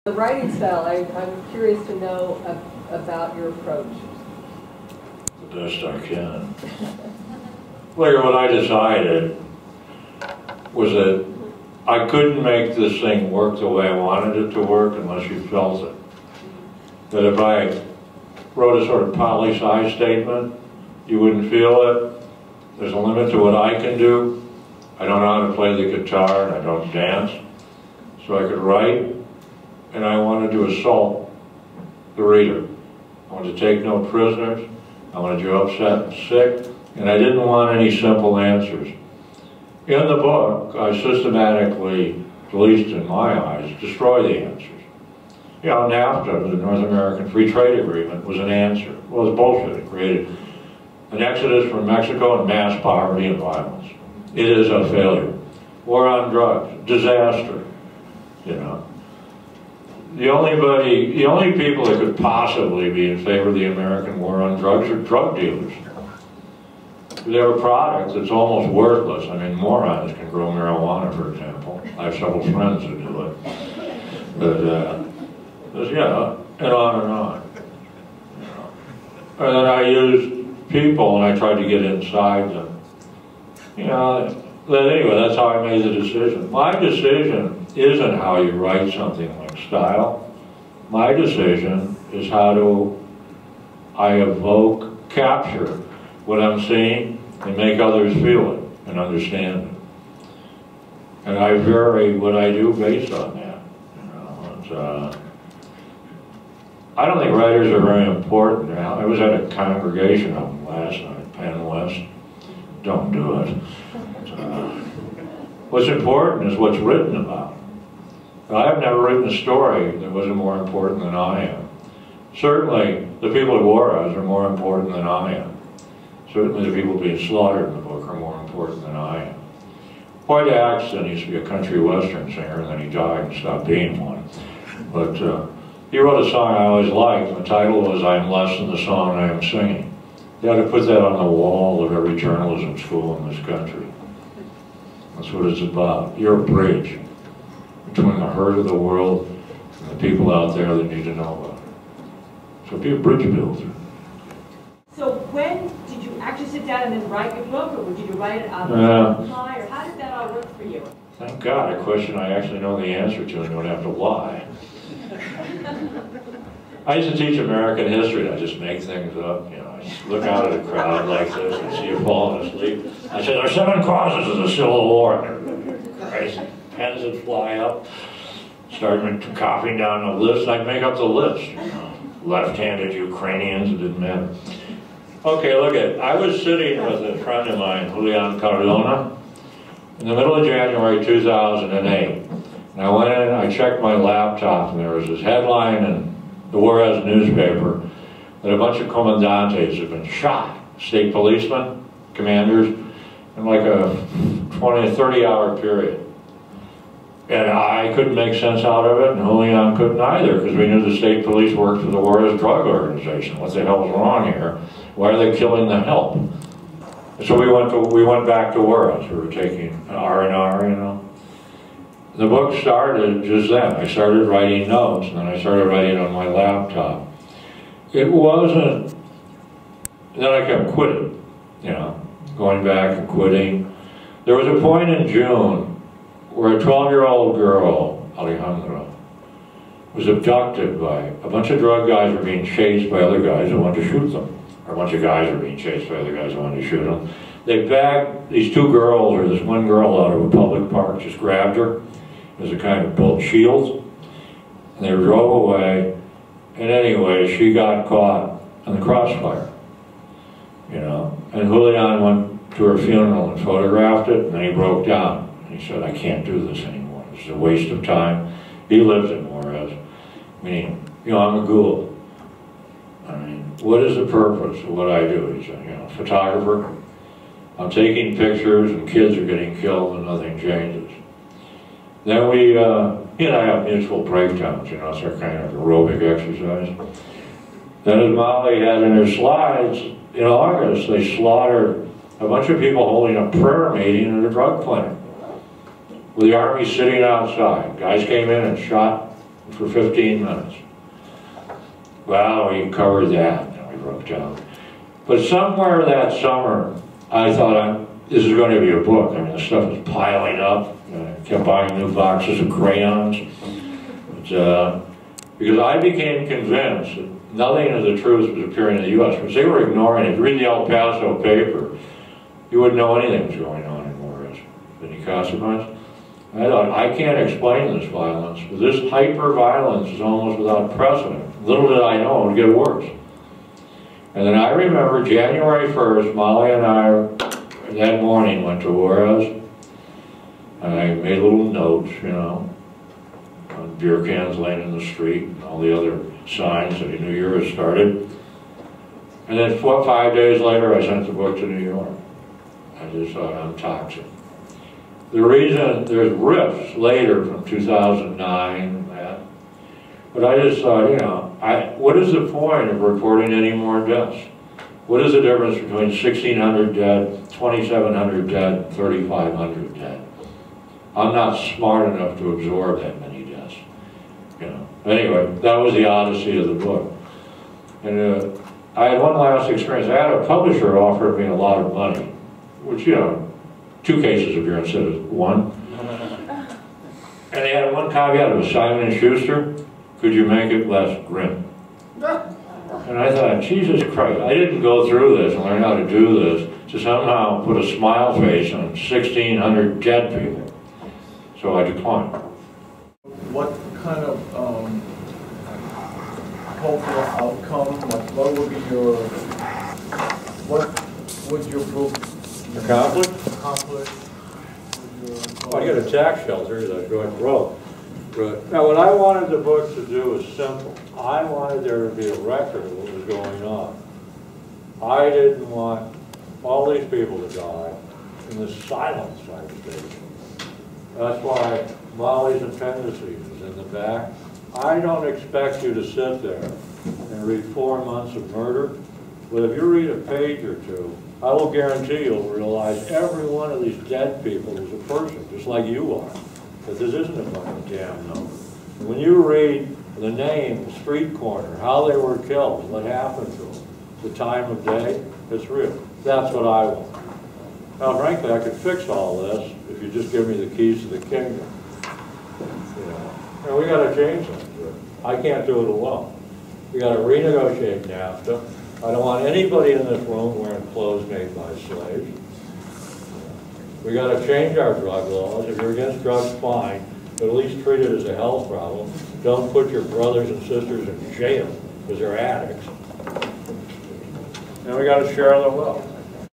The writing style, I'm curious to know about your approach. The best I can. Well, what I decided was that I couldn't make this thing work the way I wanted it to work unless you felt it. That if I wrote a sort of poli-sci statement, you wouldn't feel it. There's a limit to what I can do. I don't know how to play the guitar and I don't dance. So I could write, and I wanted to assault the reader. I wanted to take no prisoners. I wanted you upset and sick, and I didn't want any simple answers. In the book, I systematically, at least in my eyes, destroy the answers. You know, NAFTA, the North American Free Trade Agreement, was an answer. Well, it was bullshit. It created an exodus from Mexico and mass poverty and violence. It is a failure. War on drugs, disaster, you know. The only people that could possibly be in favor of the American war on drugs are drug dealers. They have a product that's almost worthless. I mean, morons can grow marijuana, for example. I have several friends who do it. But, yeah, and on and on. You know. And then I used people, and I tried to get inside them. You know, but anyway, that's how I made the decision. My decision isn't how you write something like style. My decision is how do I evoke, capture what I'm seeing and make others feel it and understand it. And I vary what I do based on that. You know, I don't think writers are very important now. I was at a congregation of them last night, Penn West. Don't do it. What's important is what's written about. I've never written a story that wasn't more important than I am. Certainly, the people at Juarez are more important than I am. Certainly, the people being slaughtered in the book are more important than I am. White Axton used to be a country western singer, and then he died and stopped being one. But he wrote a song I always liked, and the title was "I'm Less Than the Song I Am Singing." You ought to put that on the wall of every journalism school in this country. That's what it's about. You're a bridge between the herd of the world and the people out there that need to know about it. So be a bridge builder. So when did you actually sit down and then write your book, or did you write it out on the fly, or how did that all work for you? Thank God, a question I actually know the answer to and don't have to lie. I used to teach American history, and I just make things up. You know, I just look out at a crowd like this and see you falling asleep. I said, there are 7 causes of the Civil War. Crazy. Pens would fly up. Started copying down a list. I'd make up the list. You know, left-handed Ukrainians, it didn't matter. Okay, look at it. I was sitting with a friend of mine, Julian Cardona, in the middle of January 2008. And I went in, I checked my laptop, and there was this headline in the Juarez newspaper that a bunch of comandantes had been shot, state policemen, commanders, in like a 20 to 30-hour period. And I couldn't make sense out of it, and Julian couldn't either, because we knew the state police worked for the Juarez drug organization. What the hell is wrong here? Why are they killing the help? And so we went back to Juarez. We were taking R&R, you know. The book started just then. I started writing notes, and then I started writing on my laptop. It wasn't, then I kept quitting, you know, going back and quitting. There was a point in June where a 12-year-old girl, Alejandra, was abducted by a bunch of drug guys were being chased by other guys who wanted to shoot them. Or a bunch of guys were being chased by other guys who wanted to shoot them. They bagged these 2 girls, or this one girl out of a public park, just grabbed her as a kind of built shield, and they drove away. And anyway, she got caught in the crossfire, you know. And Julian went to her funeral and photographed it, and then he broke down. And he said, I can't do this anymore. This is a waste of time. He lived in Juarez. Meaning, you know, I'm a ghoul. I mean, what is the purpose of what I do? He's a, you know, photographer. I'm taking pictures, and kids are getting killed, and nothing changes. Then we, he and I have mutual breakdowns, you know, it's our kind of aerobic exercise. Then as Molly had in her slides, in August, they slaughtered a bunch of people holding a prayer meeting at a drug clinic with the army sitting outside. Guys came in and shot for 15 minutes. Well, we covered that, and we broke out. But somewhere that summer, I thought, this is going to be a book. I mean, the stuff was piling up. I kept buying new boxes of crayons. But, because I became convinced that nothing of the truth was appearing in the U.S. Because they were ignoring it. If you read the El Paso paper, you wouldn't know anything was going on in Juarez. Any consequence? I thought, I can't explain this violence, but this hyper-violence is almost without precedent. Little did I know it would get worse. And then I remember January 1st, Molly and I, that morning, went to Juarez. I made little notes, you know, on beer cans laying in the street, and all the other signs that a new year had started. And then 4 or 5 days later, I sent the book to New York. I just thought, I'm toxic. The reason, there's riffs later from 2009 and that, but I just thought, you know, what is the point of reporting any more deaths? What is the difference between 1,600 dead, 2,700 dead, 3,500 dead? I'm not smart enough to absorb that many deaths, you know. Anyway, that was the odyssey of the book. And I had one last experience. I had a publisher offer me a lot of money, which, you know, 2 cases of beer instead of 1. And they had one caveat. It was Simon & Schuster. Could you make it less grim? And I thought, Jesus Christ, I didn't go through this and learn how to do this to somehow put a smile face on 1,600 dead people. So I declined. What kind of hopeful outcome, what would your book Accomplish? accomplish? Well, I got a tax shelter that I going broke. But now what I wanted the book to do was simple. I wanted there to be a record of what was going on. I didn't want all these people to die in the silence I was taking. That's why Molly's Appendices is in the back. I don't expect you to sit there and read 4 months of murder, but if you read a page or 2, I will guarantee you'll realize every one of these dead people is a person, just like you are. That this isn't a fucking damn number. When you read the name, the street corner, how they were killed, what happened to them, the time of day, it's real. That's what I want. Now, frankly, I could fix all this if you just give me the keys to the kingdom. You know, and we got to change that. I can't do it alone. We got to renegotiate NAFTA. I don't want anybody in this room wearing clothes made by slaves. We got to change our drug laws. If you're against drugs, fine, but at least treat it as a health problem. Don't put your brothers and sisters in jail because they're addicts. And we got to share the wealth.